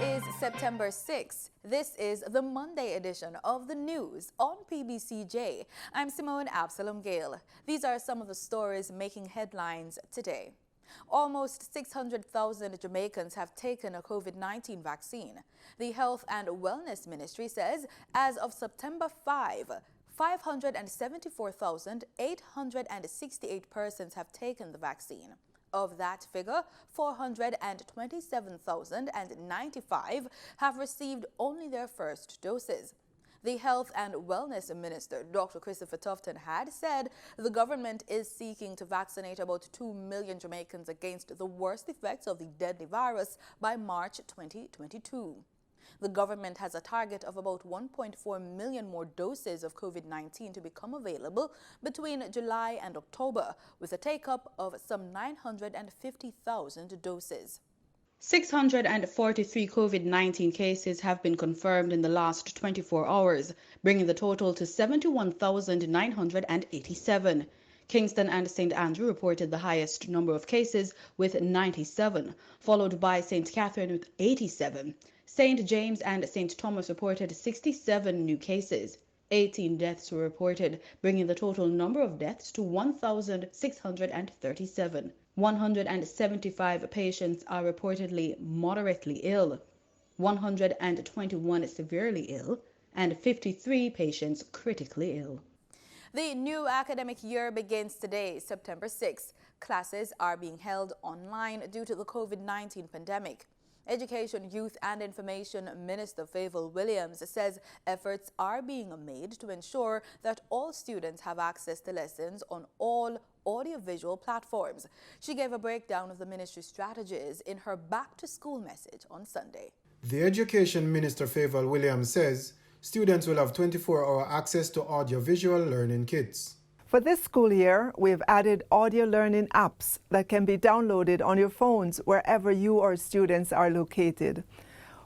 is September 6th. This is the Monday edition of the news on PBCJ. I'm Simone Absalom Gale. These are some of the stories making headlines today. Almost 600,000 Jamaicans have taken a COVID-19 vaccine. The Health and Wellness Ministry says as of September 5, 574,868 persons have taken the vaccine. Of that figure, 427,095 have received only their first doses. The Health and Wellness Minister, Dr. Christopher Tufton, had said the government is seeking to vaccinate about 2 million Jamaicans against the worst effects of the deadly virus by March 2022. The government has a target of about 1.4 million more doses of COVID-19 to become available between July and October, with a take-up of some 950,000 doses. 643 COVID-19 cases have been confirmed in the last 24 hours, bringing the total to 71,987. Kingston and St. Andrew reported the highest number of cases with 97, followed by St. Catherine with 87. St. James and St. Thomas reported 67 new cases. 18 deaths were reported, bringing the total number of deaths to 1,637. 175 patients are reportedly moderately ill, 121 severely ill, and 53 patients critically ill. The new academic year begins today, September 6th. Classes are being held online due to the COVID-19 pandemic. Education, Youth and Information Minister Favour Williams says efforts are being made to ensure that all students have access to lessons on all audiovisual platforms. She gave a breakdown of the ministry's strategies in her back-to-school message on Sunday. The Education Minister Favour Williams says students will have 24-hour access to audiovisual learning kits. For this school year, we've added audio learning apps that can be downloaded on your phones wherever you or students are located.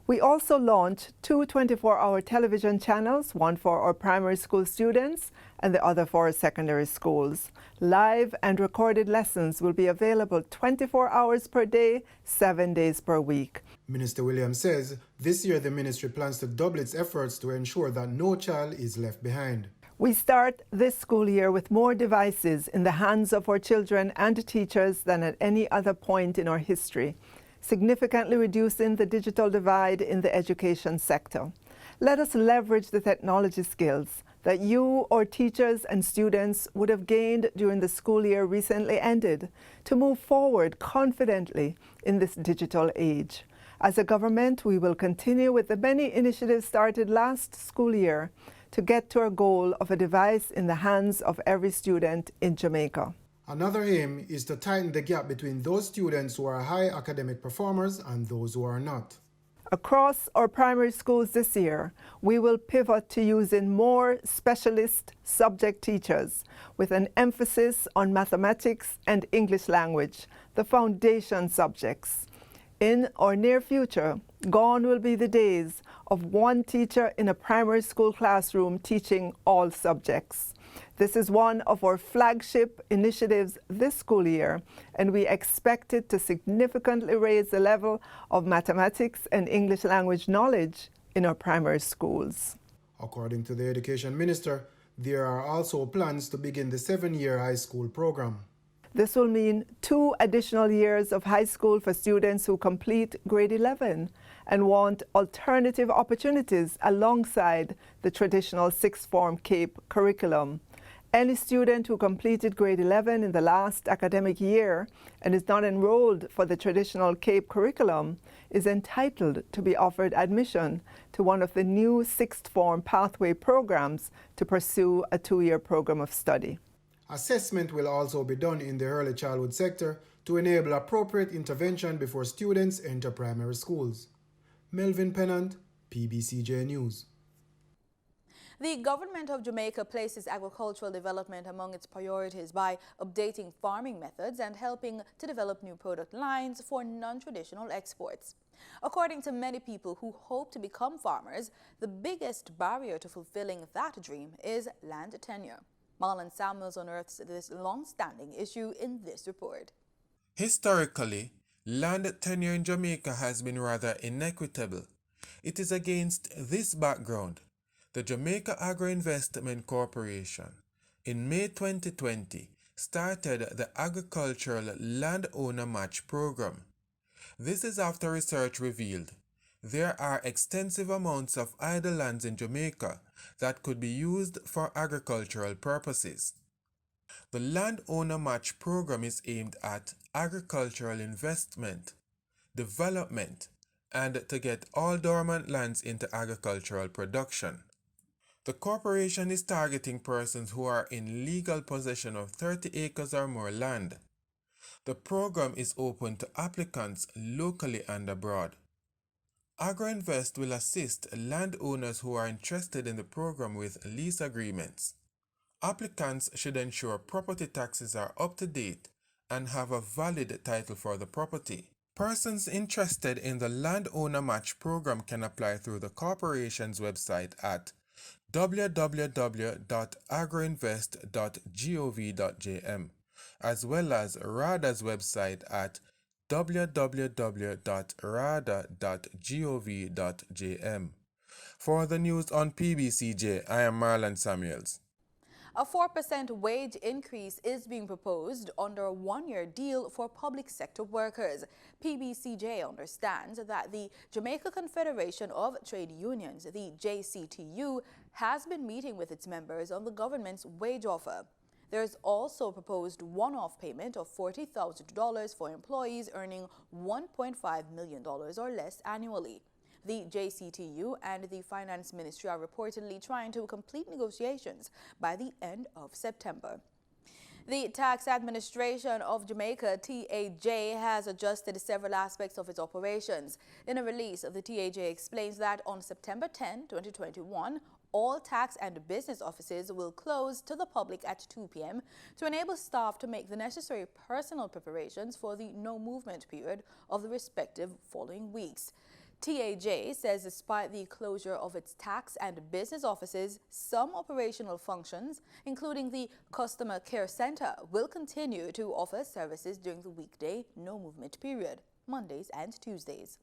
We also launched 2 24-hour television channels, one for our primary school students and the other for our secondary schools. Live and recorded lessons will be available 24 hours per day, 7 days per week. Minister Williams says this year the ministry plans to double its efforts to ensure that no child is left behind. We start this school year with more devices in the hands of our children and teachers than at any other point in our history, significantly reducing the digital divide in the education sector. Let us leverage the technology skills that you, our teachers and students, would have gained during the school year recently ended to move forward confidently in this digital age. As a government, we will continue with the many initiatives started last school year to get to our goal of a device in the hands of every student in Jamaica. Another aim is to tighten the gap between those students who are high academic performers and those who are not. Across our primary schools this year, we will pivot to using more specialist subject teachers with an emphasis on mathematics and English language, the foundation subjects. In our near future, gone will be the days of one teacher in a primary school classroom teaching all subjects. This is one of our flagship initiatives this school year, and we expect it to significantly raise the level of mathematics and English language knowledge in our primary schools. According to the Education Minister, there are also plans to begin the 7-year high school program. This will mean 2 additional years of high school for students who complete grade 11 and want alternative opportunities alongside the traditional sixth form CAPE curriculum. Any student who completed grade 11 in the last academic year and is not enrolled for the traditional CAPE curriculum is entitled to be offered admission to one of the new sixth form pathway programs to pursue a 2-year program of study. Assessment will also be done in the early childhood sector to enable appropriate intervention before students enter primary schools. Melvin Pennant, PBCJ News. The government of Jamaica places agricultural development among its priorities by updating farming methods and helping to develop new product lines for non-traditional exports. According to many people who hope to become farmers, the biggest barrier to fulfilling that dream is land tenure. Marlon Samuels unearths this long-standing issue in this report. Historically, Land tenure in Jamaica has been rather inequitable. It is against this background the Jamaica Agro Investment Corporation in May 2020 started the Agricultural Landowner Match Program. This is after research revealed there are extensive amounts of idle lands in Jamaica that could be used for agricultural purposes. The Landowner Match Program is aimed at agricultural investment, development, and to get all dormant lands into agricultural production. The corporation is targeting persons who are in legal possession of 30 acres or more land. The program is open to applicants locally and abroad. AgroInvest will assist landowners who are interested in the program with lease agreements. Applicants should ensure property taxes are up to date and have a valid title for the property. Persons interested in the Landowner Match Program can apply through the corporation's website at www.agroinvest.gov.jm, as well as RADA's website at www.rada.gov.jm. For the news on PBCJ, I am Marlon Samuels. A 4% wage increase is being proposed under a one-year deal for public sector workers. PBCJ understands that the Jamaica Confederation of Trade Unions, the JCTU, has been meeting with its members on the government's wage offer. There is also a proposed one-off payment of $40,000 for employees earning $1.5 million or less annually. The JCTU and the Finance Ministry are reportedly trying to complete negotiations by the end of September. The Tax Administration of Jamaica, TAJ, has adjusted several aspects of its operations. In a release, the TAJ explains that on September 10, 2021, all tax and business offices will close to the public at 2 p.m. to enable staff to make the necessary personal preparations for the no-movement period of the respective following weeks. TAJ says despite the closure of its tax and business offices, some operational functions, including the Customer Care Center, will continue to offer services during the weekday no-movement period, Mondays and Tuesdays.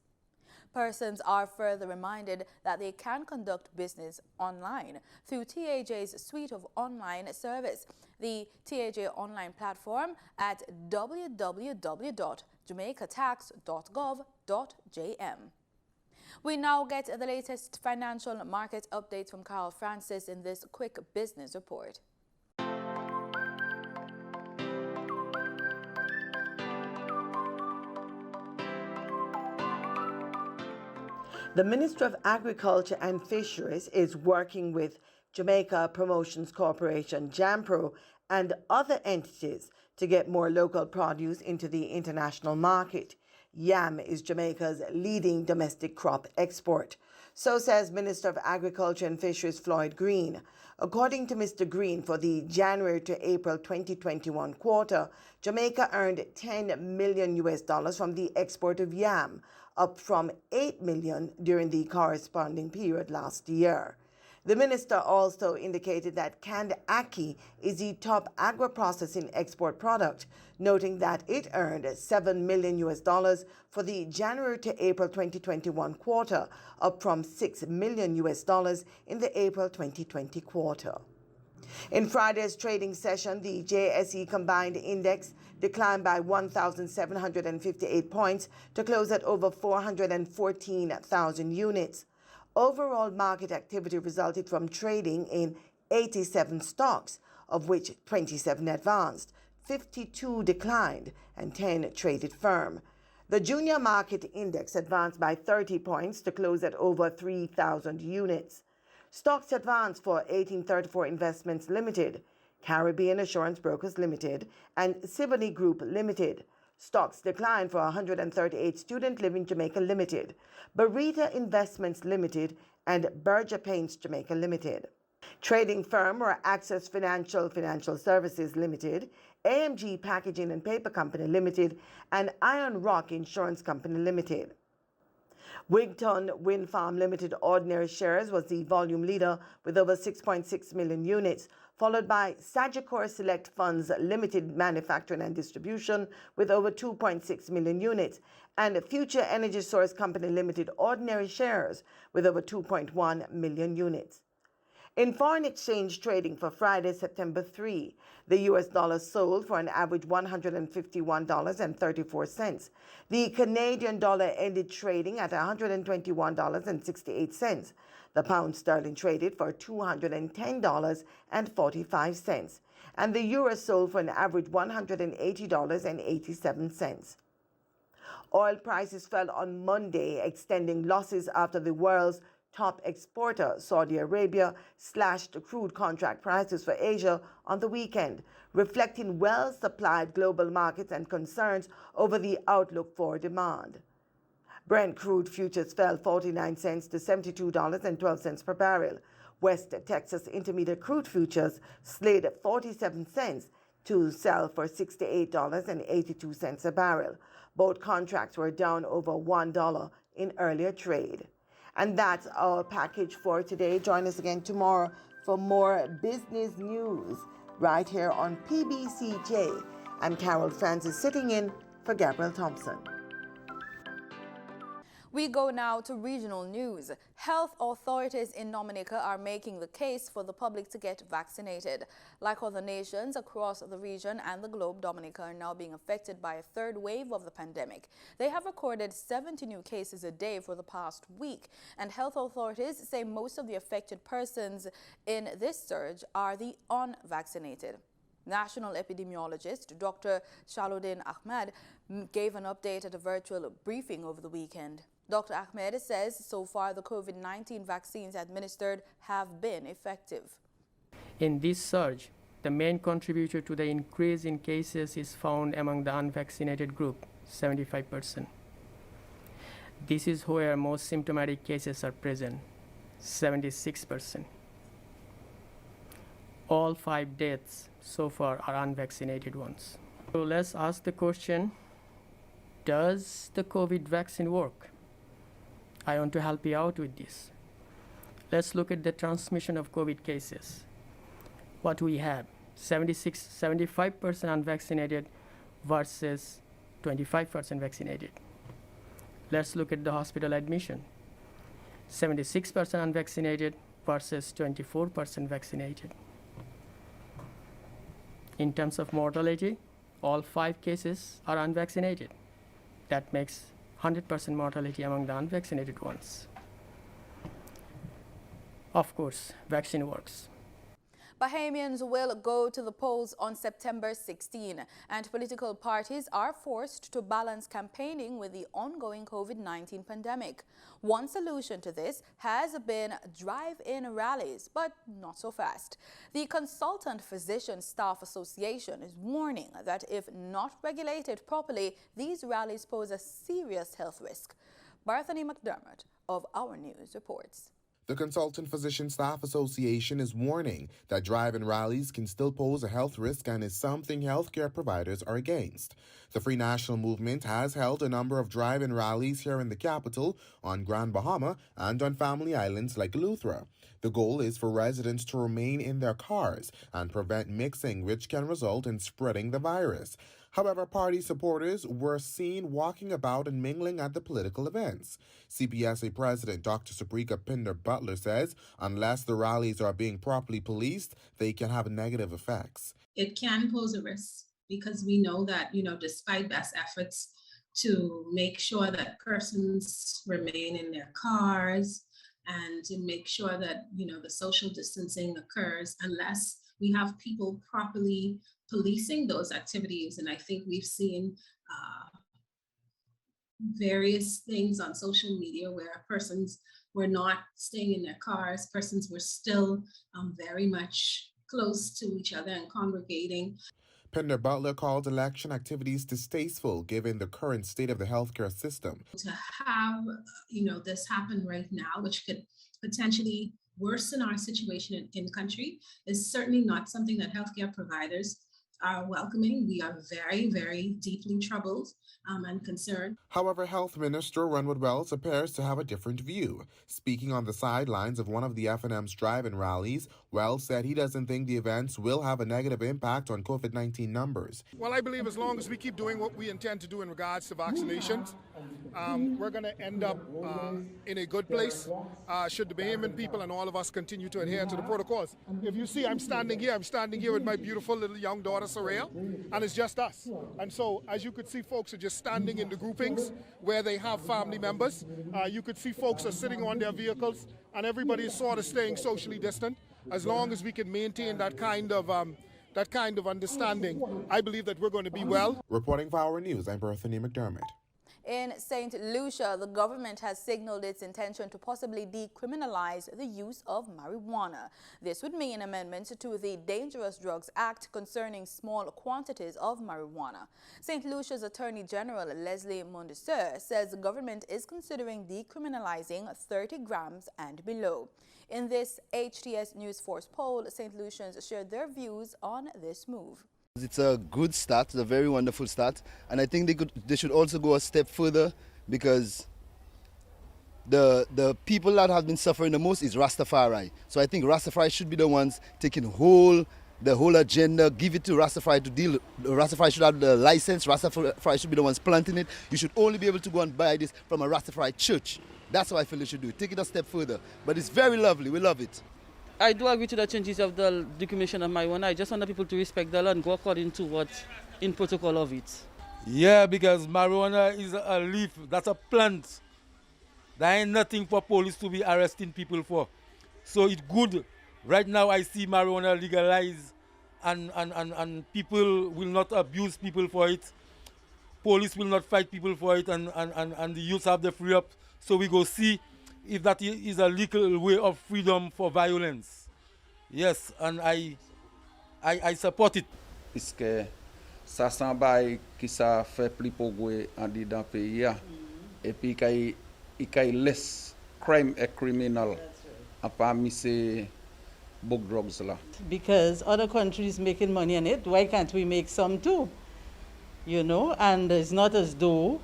Persons are further reminded that they can conduct business online through TAJ's suite of online service, the TAJ online platform at www.jamaicatax.gov.jm. We now get the latest financial market updates from Carl Francis in this quick business report. The Minister of Agriculture and Fisheries is working with Jamaica Promotions Corporation, JAMPRO, and other entities to get more local produce into the international market. Yam is Jamaica's leading domestic crop export. So says Minister of Agriculture and Fisheries Floyd Green. According to Mr. Green, for the January to April 2021 quarter, Jamaica earned $10 million from the export of yam, up from $8 million during the corresponding period last year. The minister also indicated that canned Ackee is the top agro-processing export product, noting that it earned $7 million for the January to April 2021 quarter, up from $6 million in the April 2020 quarter. In Friday's trading session, the JSE Combined Index declined by 1,758 points to close at over 414,000 units. Overall market activity resulted from trading in 87 stocks, of which 27 advanced, 52 declined, and 10 traded firm. The junior market index advanced by 30 points to close at over 3,000 units. Stocks advanced for 1834 Investments Limited, Caribbean Assurance Brokers Limited, and Siboney Group Limited. Stocks declined for 138 Student Living Jamaica Limited, Barita Investments Limited, and Berger Paints Jamaica Limited. Trading firm were Access Financial Services Limited, AMG Packaging and Paper Company Limited, and Iron Rock Insurance Company Limited. Wigton Wind Farm Limited ordinary shares was the volume leader with over 6.6 million units, followed by Sagicor Select Funds Limited Manufacturing and Distribution with over 2.6 million units, and Future Energy Source Company Limited ordinary shares with over 2.1 million units. In foreign exchange trading for Friday, September 3, the US dollar sold for an average $151.34. The Canadian dollar ended trading at $121.68. The pound sterling traded for $210.45. And the euro sold for an average $180.87. Oil prices fell on Monday, extending losses after the world's top exporter, Saudi Arabia, slashed crude contract prices for Asia on the weekend, reflecting well-supplied global markets and concerns over the outlook for demand. Brent crude futures fell 49 cents to $72.12 per barrel. West Texas Intermediate crude futures slid 47 cents to sell for $68.82 a barrel. Both contracts were down over $1 in earlier trade. And that's our package for today. Join us again tomorrow for more business news right here on PBCJ. I'm Carol Francis sitting in for Gabrielle Thompson. We go now to regional news. Health authorities in Dominica are making the case for the public to get vaccinated. Like other nations across the region and the globe, Dominica are now being affected by a third wave of the pandemic. They have recorded 70 new cases a day for the past week, and health authorities say most of the affected persons in this surge are the unvaccinated. National epidemiologist Dr. Shaluddin Ahmed gave an update at a virtual briefing over the weekend. Dr. Ahmed says so far the COVID-19 vaccines administered have been effective. In this surge, the main contributor to the increase in cases is found among the unvaccinated group, 75%. This is where most symptomatic cases are present, 76%. All 5 deaths so far are unvaccinated ones. So let's ask the question, does the COVID vaccine work? I want to help you out with this. Let's look at the transmission of COVID cases. What we have, 75% unvaccinated versus 25% vaccinated. Let's look at the hospital admission. 76% unvaccinated versus 24% vaccinated. In terms of mortality, all 5 cases are unvaccinated. That makes 100% mortality among the unvaccinated ones. Of course, vaccine works. Bahamians will go to the polls on September 16, and political parties are forced to balance campaigning with the ongoing COVID-19 pandemic. One solution to this has been drive-in rallies, but not so fast. The Consultant Physician Staff Association is warning that if not regulated properly, these rallies pose a serious health risk. Barthany McDermott of Our News reports. The Consultant Physician Staff Association is warning that drive-in rallies can still pose a health risk and is something healthcare providers are against. The Free National Movement has held a number of drive-in rallies here in the capital, on Grand Bahama, and on family islands like Eleuthera. The goal is for residents to remain in their cars and prevent mixing, which can result in spreading the virus. However, party supporters were seen walking about and mingling at the political events. CPSA President Dr. Sabrika Pinder-Butler says unless the rallies are being properly policed, they can have negative effects. It can pose a risk because we know that, despite best efforts to make sure that persons remain in their cars and to make sure that, the social distancing occurs, unless we have people properly policing those activities. And I think we've seen various things on social media where persons were not staying in their cars, persons were still very much close to each other and congregating. Pinder-Butler called election activities distasteful given the current state of the healthcare system. To have, this happen right now, which could potentially worsen our situation in the country, is certainly not something that healthcare providers are welcoming. We are very, very deeply troubled and concerned. However, Health Minister Runwood Wells appears to have a different view. Speaking on the sidelines of one of the FNM's drive-in rallies, Wells said he doesn't think the events will have a negative impact on COVID-19 numbers. Well, I believe as long as we keep doing what we intend to do in regards to vaccinations, we're going to end up in a good place should the Bahamian people and all of us continue to adhere to the protocols. If you see, I'm standing here with my beautiful little young daughter, Soraya, and it's just us. And so, as you could see, folks are just standing in the groupings where they have family members. You could see folks are sitting on their vehicles, and everybody is sort of staying socially distant. As long as we can maintain that kind of understanding, I believe that we're going to be well. Reporting for Our News, I'm Berthany McDermott. In St. Lucia, the government has signaled its intention to possibly decriminalize the use of marijuana. This would mean amendments to the Dangerous Drugs Act concerning small quantities of marijuana. St. Lucia's Attorney General Leslie Mondesir says the government is considering decriminalizing 30 grams and below. In this HTS News Force poll, St. Lucians shared their views on this move. It's a good start, a very wonderful start, and I think they should also go a step further, because the people that have been suffering the most is Rastafari. So I think Rastafari should be the ones taking the whole agenda, give it to Rastafari to deal. Rastafari should have the license, Rastafari should be the ones planting it. You should only be able to go and buy this from a Rastafari church. That's how I feel they should do it. Take it a step further. But it's very lovely, we love it. I do agree to the changes of the decriminalization of marijuana. I just want the people to respect the law and go according to what's in protocol of it. Yeah, because marijuana is a leaf, that's a plant. There ain't nothing for police to be arresting people for. So it's good. Right now I see marijuana legalized and people will not abuse people for it. Police will not fight people for it, and the youth have the free up. So we go see if that is a legal way of freedom for violence. Yes, and I support it. Puisque ça s'en bail qui ça fait plus progrès en dans pays et puis qu'il laisse crime et criminal à parmi ces big drugs là. Because other countries making money on it, why can't we make some too? You know, and it's not as though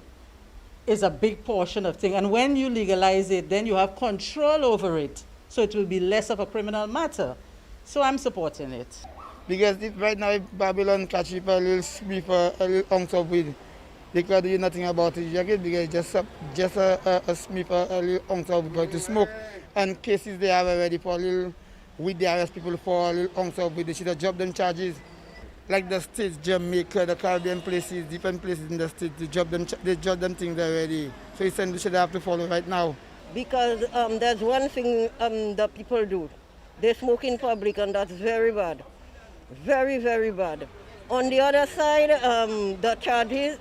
it's a big portion of thing. And when you legalize it, then you have control over it. So it will be less of a criminal matter. So I'm supporting it. Because if right now if Babylon catch you for a little spliff, a little ounce of weed, they can't do nothing about it. Because just a spliff, a little ounce of weed to smoke. And cases they have already for a little weed, they arrest people for a little ounce of weed. They should have dropped them charges. Like the states, Jamaica, the Caribbean places, different places in the states, they drop them things already. So it's something they should have to follow right now. Because there's one thing that people do. They smoke in public, and that's very bad. Very, very bad. On the other side, the charges,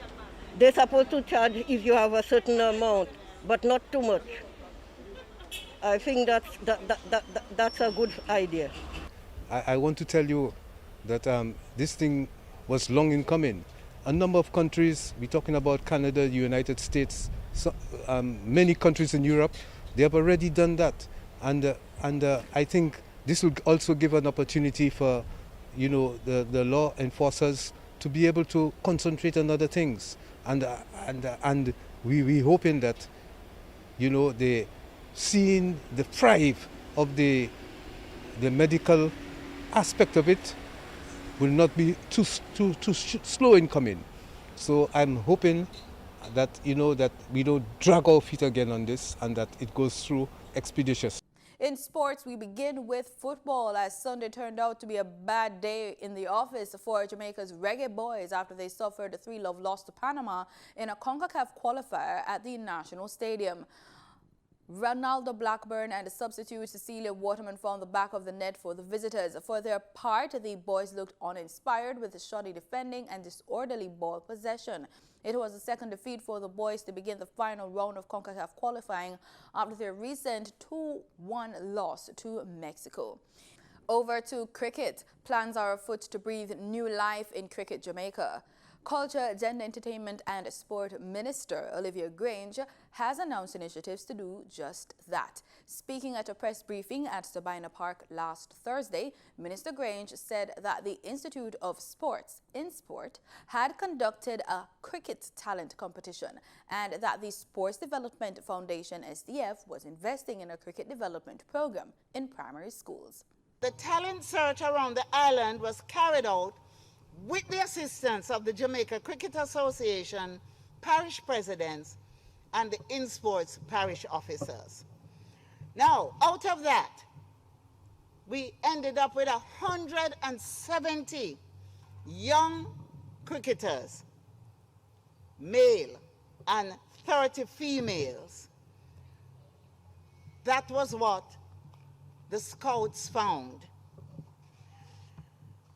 they're supposed to charge if you have a certain amount, but not too much. I think that's a good idea. I want to tell you that this thing was long in coming. A number of countries, we're talking about Canada, the United States, many countries in Europe, they have already done that. And I think this will also give an opportunity for, you know, the law enforcers to be able to concentrate on other things. And we hoping that, you know, they seeing the thrive of the medical aspect of it will not be too slow in coming. So I'm hoping that, you know, that we don't drag our feet again on this and that it goes through expeditious. In sports, we begin with football, as Sunday turned out to be a bad day in the office for Jamaica's Reggae Boyz after they suffered a 3-0 loss to Panama in a CONCACAF qualifier at the National Stadium. Ronaldo Blackburn and the substitute Cecilia Waterman found the back of the net for the visitors. For their part, the boys looked uninspired with shoddy defending and disorderly ball possession. It was the second defeat for the boys to begin the final round of CONCACAF qualifying after their recent 2-1 loss to Mexico. Over to cricket. Plans are afoot to breathe new life in Cricket Jamaica. Culture, Gender, Entertainment and Sport Minister Olivia Grange has announced initiatives to do just that. Speaking at a press briefing at Sabina Park last Thursday, Minister Grange said that the Institute of Sports, Insport, had conducted a cricket talent competition and that the Sports Development Foundation, SDF, was investing in a cricket development program in primary schools. The talent search around the island was carried out with the assistance of the Jamaica Cricket Association, parish presidents, and the Insports parish officers. Now, out of that, we ended up with 170 young cricketers, male, and 30 females. That was what the scouts found.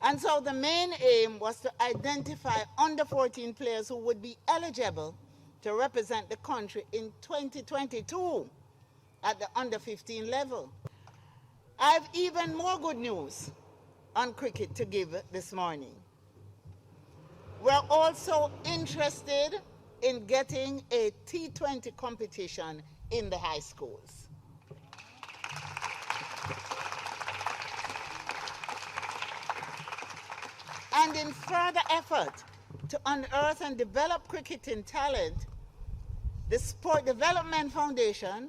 And so the main aim was to identify under 14 players who would be eligible to represent the country in 2022 at the under 15 level. I have even more good news on cricket to give this morning. We're also interested in getting a T20 competition in the high schools. And in further effort to unearth and develop cricketing talent, the Sport Development Foundation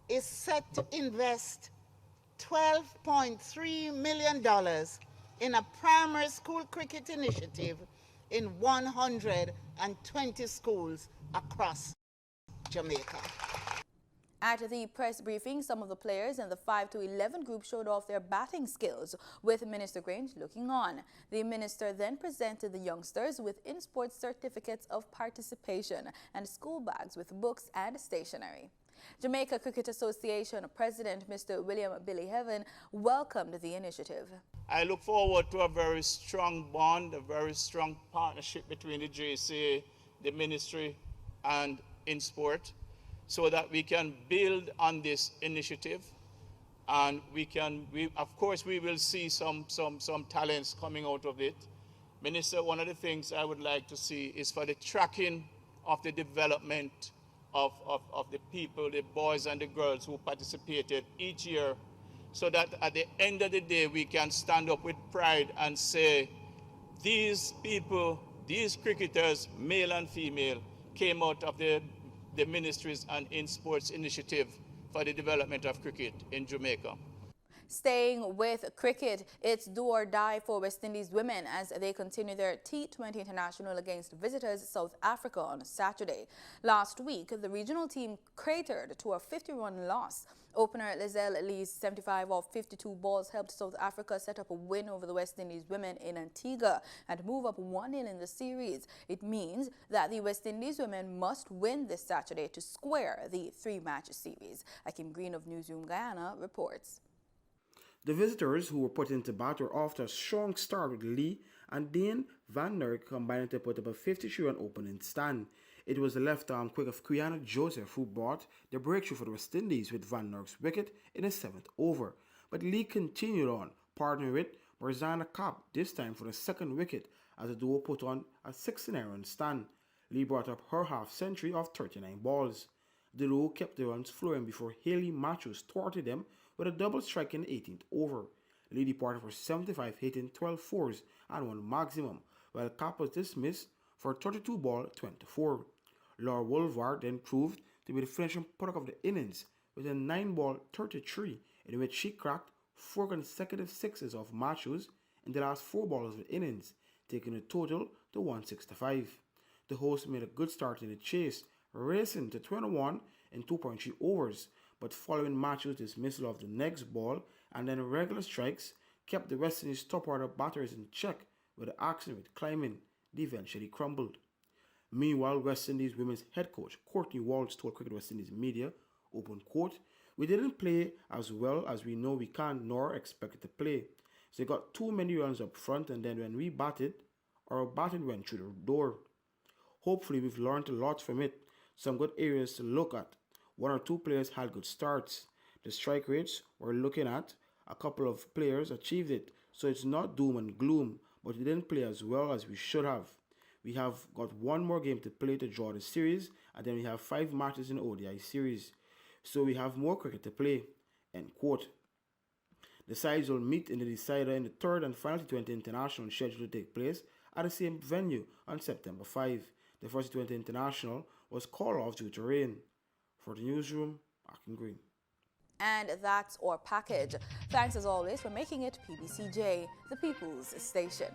is set to invest $12.3 million in a primary school cricket initiative in 120 schools across Jamaica. At the press briefing, some of the players in the 5 to 11 group showed off their batting skills, with Minister Grange looking on. The minister then presented the youngsters with Insports certificates of participation and school bags with books and stationery. Jamaica Cricket Association President Mr. William Billy Heaven welcomed the initiative. I look forward to a very strong bond, a very strong partnership between the JCA, the ministry, and Insport, so that we can build on this initiative, and of course we will see some talents coming out of it. Minister, one of the things I would like to see is for the tracking of the development of the people, the boys and the girls who participated each year, so that at the end of the day we can stand up with pride and say, these people, these cricketers, male and female, came out of the ministries and Insports initiative for the development of cricket in Jamaica. Staying with cricket, it's do or die for West Indies women as they continue their T20 International against visitors South Africa on Saturday. Last week, the regional team cratered to a 50-run loss. Opener Lizelle Lee's 75 of 52 balls helped South Africa set up a win over the West Indies women in Antigua and move up 1-0 in the series. It means that the West Indies women must win this Saturday to square the 3-match series. Akeem Green of Newsroom Guyana reports. The visitors, who were put into bat, were off to a strong start with Lee and Dane Van Nerk combining to put up a 53-run opening stand. It was the left-arm quick of Quiana Joseph who brought the breakthrough for the West Indies with Van Nerk's wicket in the 7th over. But Lee continued on, partnering with Marzana Kapp, this time for the 2nd wicket, as the duo put on a 69-run stand. Lee brought up her half-century of 39 balls. The duo kept the runs flowing before Haley Matthews thwarted them with a double strike in the 18th over. Lee departed for 75, hitting 12 fours and 1 maximum, while Kapp was dismissed for 32 ball 24. Laura Wolvard then proved to be the finishing product of the innings with a 9 ball 33, in which she cracked 4 consecutive sixes of Matthews in the last 4 balls of the innings, taking the total to 165. The hosts made a good start in the chase, racing to 21 in 2.3 overs, but following Matthews' dismissal of the next ball and then regular strikes kept the West Indies top order batters in check, with the action with climbing eventually crumbled. Meanwhile, West Indies women's head coach Courtney Walsh told Cricket West Indies media, open quote, "We didn't play as well as we know we can nor expected to play. So they got too many runs up front, and then when we batted, our batting went through the door. Hopefully we've learned a lot from it, some good areas to look at. 1 or 2 players had good starts. The strike rates we're looking at, a couple of players achieved it, so it's not doom and gloom, but we didn't play as well as we should have. We have got one more game to play to draw the series, and then we have 5 matches in the ODI series. So we have more cricket to play, end quote. The sides will meet in the decider in the third and final T20 International scheduled to take place at the same venue on September 5. The first T20 International was called off due to rain. For the newsroom, Ackee Green. And that's our package. Thanks as always for making it PBCJ, the People's Station.